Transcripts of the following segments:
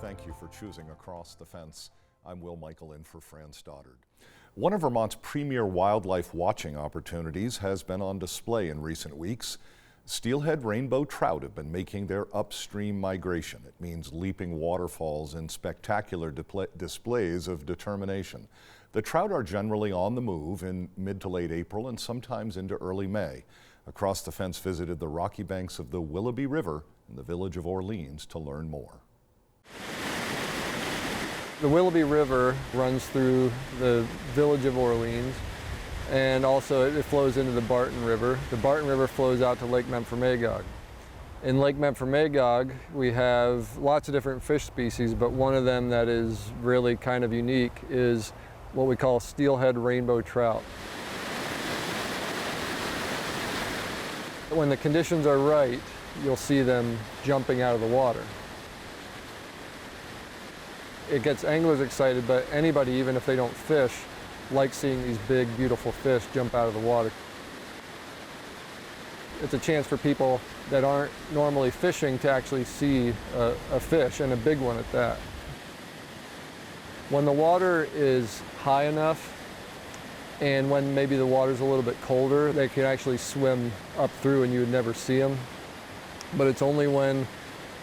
Thank you for choosing Across the Fence. I'm Will Michael in for Fran Stoddard. One of Vermont's premier wildlife watching opportunities has been on display in recent weeks. Steelhead rainbow trout have been making their upstream migration. It means leaping waterfalls in spectacular displays of determination. The trout are generally on the move in mid to late April and sometimes into early May. Across the Fence visited the rocky banks of the Willoughby River in the village of Orleans to learn more. The Willoughby River runs through the village of Orleans, and also it flows into the Barton River. The Barton River flows out to Lake Memphremagog. In Lake Memphremagog, we have lots of different fish species, but one of them that is really kind of unique is what we call steelhead rainbow trout. When the conditions are right, you'll see them jumping out of the water. It gets anglers excited, but anybody, even if they don't fish, likes seeing these big, beautiful fish jump out of the water. It's a chance for people that aren't normally fishing to actually see a fish, and a big one at that. When the water is high enough, and when maybe the water's a little bit colder, they can actually swim up through and you would never see them. But it's only when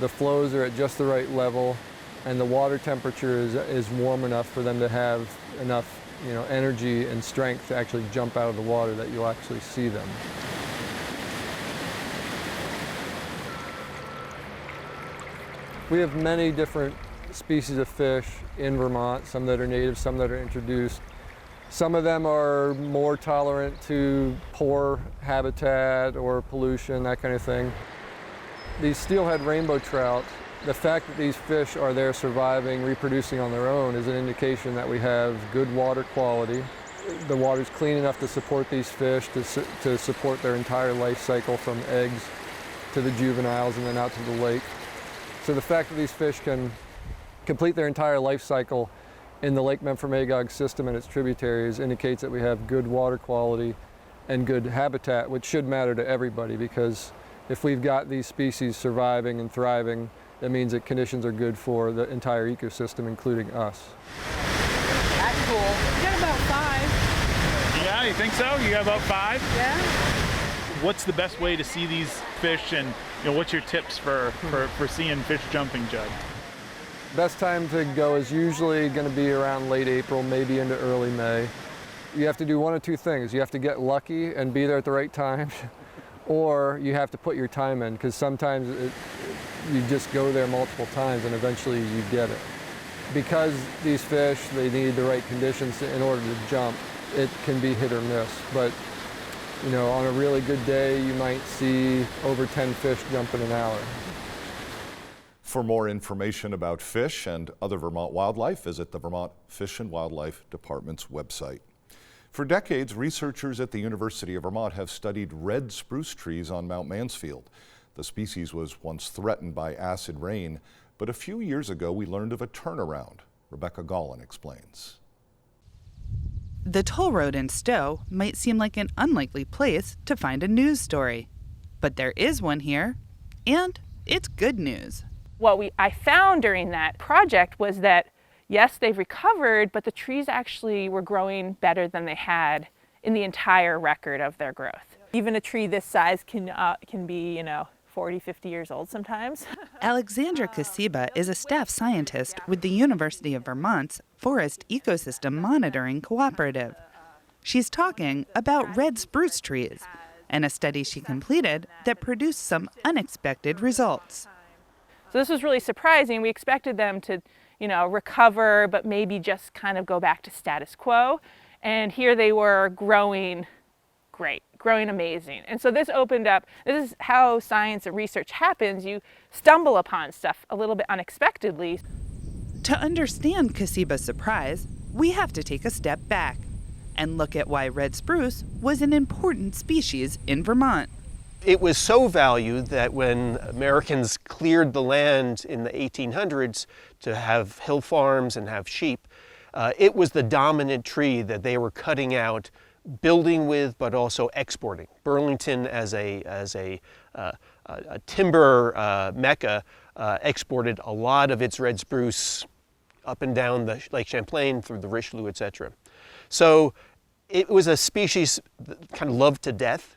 the flows are at just the right level and the water temperature is warm enough for them to have enough, energy and strength to actually jump out of the water that you'll actually see them. We have many different species of fish in Vermont, some that are native, some that are introduced. Some of them are more tolerant to poor habitat or pollution, that kind of thing. These steelhead rainbow trout, the fact that these fish are there surviving, reproducing on their own is an indication that we have good water quality. The water's clean enough to support these fish, to support their entire life cycle from eggs to the juveniles and then out to the lake. So the fact that these fish can complete their entire life cycle in the Lake Memphremagog system and its tributaries indicates that we have good water quality and good habitat, which should matter to everybody, because if we've got these species surviving and thriving, that means that conditions are good for the entire ecosystem, including us. That's cool. You got about 5. Yeah, you think so? You got about 5? Yeah. What's the best way to see these fish, and what's your tips for seeing fish jumping, Judd? Best time to go is usually going to be around late April, maybe into early May. You have to do one of two things. You have to get lucky and be there at the right time, or you have to put your time in, because sometimes you just go there multiple times and eventually you get it. Because these fish, they need the right conditions in order to jump, it can be hit or miss. But on a really good day, you might see over 10 fish jump in an hour. For more information about fish and other Vermont wildlife, visit the Vermont Fish and Wildlife Department's website. For decades, researchers at the University of Vermont have studied red spruce trees on Mount Mansfield. The species was once threatened by acid rain, but a few years ago we learned of a turnaround. Rebecca Gollin explains. The toll road in Stowe might seem like an unlikely place to find a news story, but there is one here, and it's good news. What I found during that project was that, yes, they've recovered, but the trees actually were growing better than they had in the entire record of their growth. Even a tree this size can be, 40, 50 years old sometimes. Alexandra Kasiba is a staff scientist with the University of Vermont's Forest Ecosystem Monitoring Cooperative. She's talking about red spruce trees and a study she completed that produced some unexpected results. So this was really surprising. We expected them to, recover, but maybe just kind of go back to status quo. And here they were growing great, growing amazing. And so this opened up, this is how science and research happens. You stumble upon stuff a little bit unexpectedly. To understand Kasiba's surprise, we have to take a step back and look at why red spruce was an important species in Vermont. It was so valued that when Americans cleared the land in the 1800s to have hill farms and have sheep, it was the dominant tree that they were cutting out, building with, but also exporting. Burlington, as a timber mecca, exported a lot of its red spruce up and down the Lake Champlain through the Richelieu, etc. So it was a species that kind of loved to death.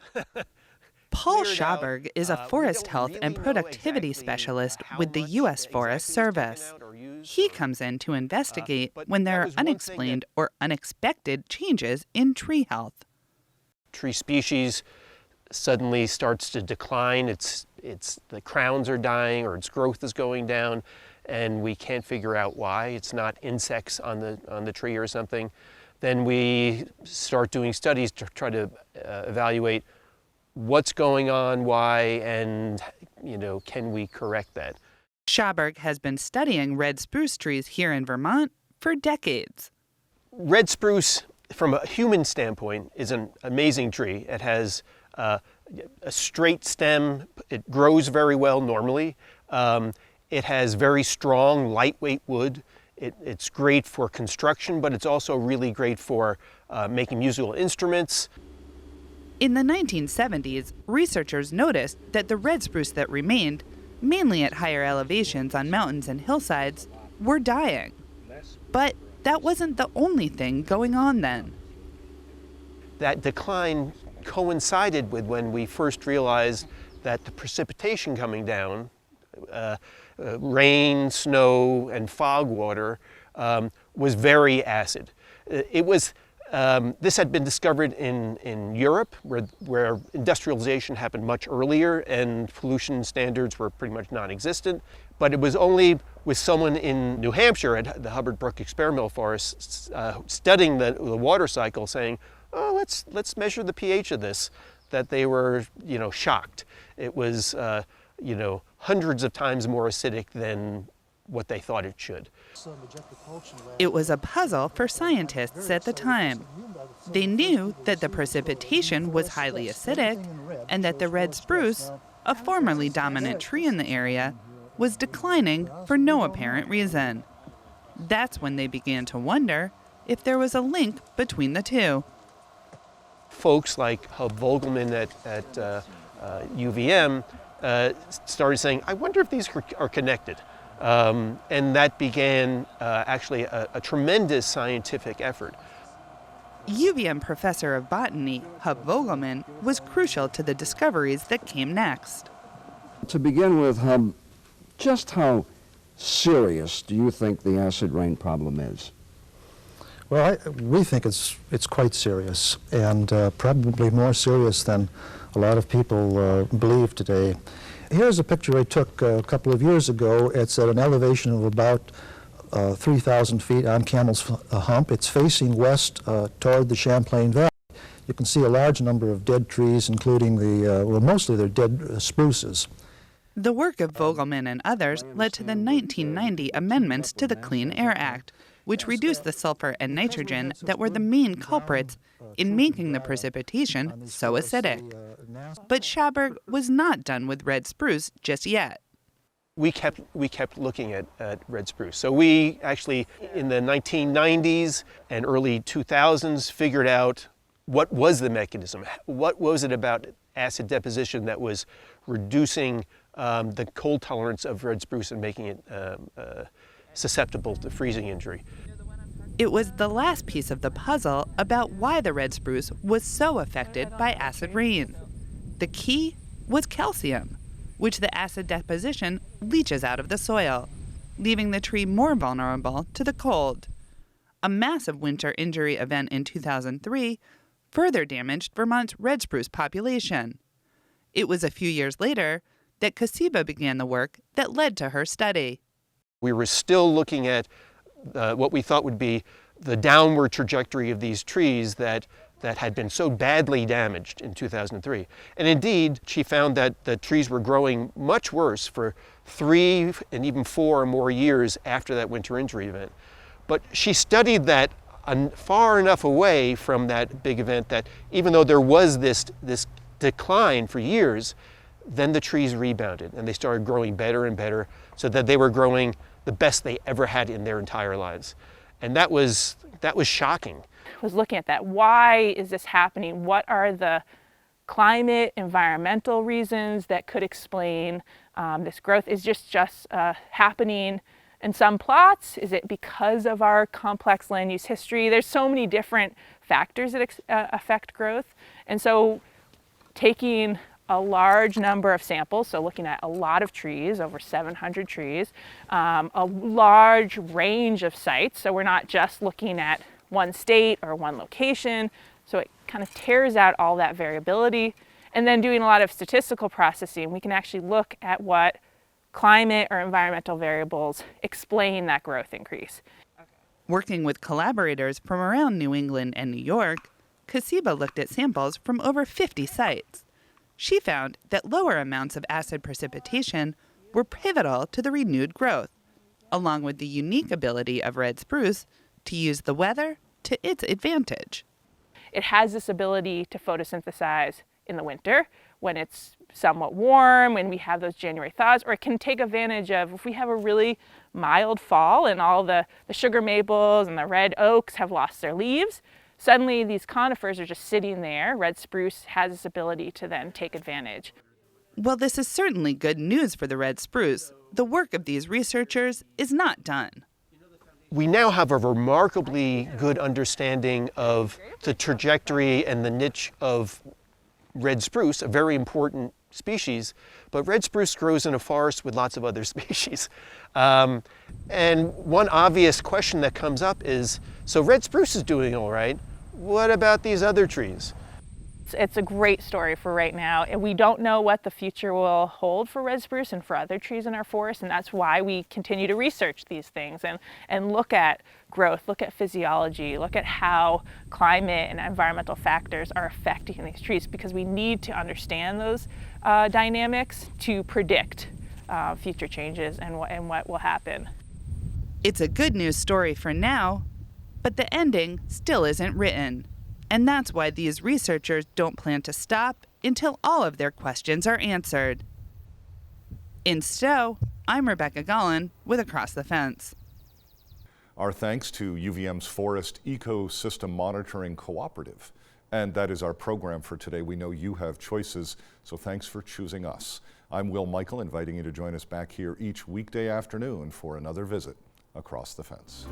Paul Schaberg is a forest health and productivity specialist with the U.S. Forest Service. He comes in to investigate when there are unexplained or unexpected changes in tree health. Tree species suddenly starts to decline. The crowns are dying or its growth is going down, and we can't figure out why. It's not insects on the tree or something. Then we start doing studies to try to evaluate what's going on, why, and can we correct that? Schaberg has been studying red spruce trees here in Vermont for decades. Red spruce, from a human standpoint, is an amazing tree. It has a straight stem. It grows very well normally. It has very strong, lightweight wood. It's great for construction, but it's also really great for making musical instruments. In the 1970s, researchers noticed that the red spruce that remained, mainly at higher elevations on mountains and hillsides, were dying. But that wasn't the only thing going on then. That decline coincided with when we first realized that the precipitation coming down, rain, snow, and fog water, was very acid. This had been discovered in Europe, where industrialization happened much earlier and pollution standards were pretty much non-existent. But it was only with someone in New Hampshire at the Hubbard Brook Experimental Forest studying the water cycle, saying, "Oh, let's measure the pH of this," that they were, shocked. It was, hundreds of times more acidic than what they thought it should. It was a puzzle for scientists at the time. They knew that the precipitation was highly acidic and that the red spruce, a formerly dominant tree in the area, was declining for no apparent reason. That's when they began to wonder if there was a link between the two. Folks like Hub Vogelman at UVM started saying, I wonder if these are connected. And that began actually a tremendous scientific effort. UVM professor of botany, Hub Vogelman, was crucial to the discoveries that came next. To begin with, Hub, just how serious do you think the acid rain problem is? Well, we think it's quite serious, and probably more serious than a lot of people believe today. Here's a picture I took a couple of years ago. It's at an elevation of about 3,000 feet on Camel's Hump. It's facing west toward the Champlain Valley. You can see a large number of dead trees, including mostly they're dead spruces. The work of Vogelman and others led to the 1990 amendments to the Clean Air Act, which reduced the sulfur and nitrogen that were the main culprits in making the precipitation so acidic. But Schaberg was not done with red spruce just yet. We kept looking at red spruce. So we actually, in the 1990s and early 2000s, figured out what was the mechanism. What was it about acid deposition that was reducing the cold tolerance of red spruce and making it susceptible to freezing injury. It was the last piece of the puzzle about why the red spruce was so affected by acid rain. The key was calcium, which the acid deposition leaches out of the soil, leaving the tree more vulnerable to the cold. A massive winter injury event in 2003 further damaged Vermont's red spruce population. It was a few years later that Kasiba began the work that led to her study. We were still looking at what we thought would be the downward trajectory of these trees that had been so badly damaged in 2003. And indeed, she found that the trees were growing much worse for 3 and even 4 or more years after that winter injury event. But she studied that far enough away from that big event that even though there was this decline for years, then the trees rebounded and they started growing better and better, so that they were growing the best they ever had in their entire lives. And that was shocking. I was looking at that. Why is this happening? What are the climate, environmental reasons that could explain This growth is just happening in some plots. Is it because of our complex land use history? There's so many different factors that affect growth. And so taking a large number of samples, so looking at a lot of trees, over 700 trees, a large range of sites, so we're not just looking at one state or one location, so it kind of tears out all that variability. And then doing a lot of statistical processing, we can actually look at what climate or environmental variables explain that growth increase. Working with collaborators from around New England and New York, Kasiba looked at samples from over 50 sites. She found that lower amounts of acid precipitation were pivotal to the renewed growth, along with the unique ability of red spruce to use the weather to its advantage. It has this ability to photosynthesize in the winter when it's somewhat warm, when we have those January thaws, or it can take advantage of if we have a really mild fall and all the sugar maples and the red oaks have lost their leaves. Suddenly these conifers are just sitting there. Red spruce has this ability to then take advantage. Well, this is certainly good news for the red spruce. The work of these researchers is not done. We now have a remarkably good understanding of the trajectory and the niche of red spruce, a very important species, but red spruce grows in a forest with lots of other species. And one obvious question that comes up is, so red spruce is doing all right, what about these other trees? It's a great story for right now, and we don't know what the future will hold for red spruce and for other trees in our forest, and that's why we continue to research these things and look at growth, look at physiology, look at how climate and environmental factors are affecting these trees, because we need to understand those dynamics to predict future changes and what will happen. It's a good news story for now, but the ending still isn't written. And that's why these researchers don't plan to stop until all of their questions are answered. In Stowe, I'm Rebecca Gollin with Across the Fence. Our thanks to UVM's Forest Ecosystem Monitoring Cooperative. And that is our program for today. We know you have choices, so thanks for choosing us. I'm Will Michael, inviting you to join us back here each weekday afternoon for another visit Across the Fence.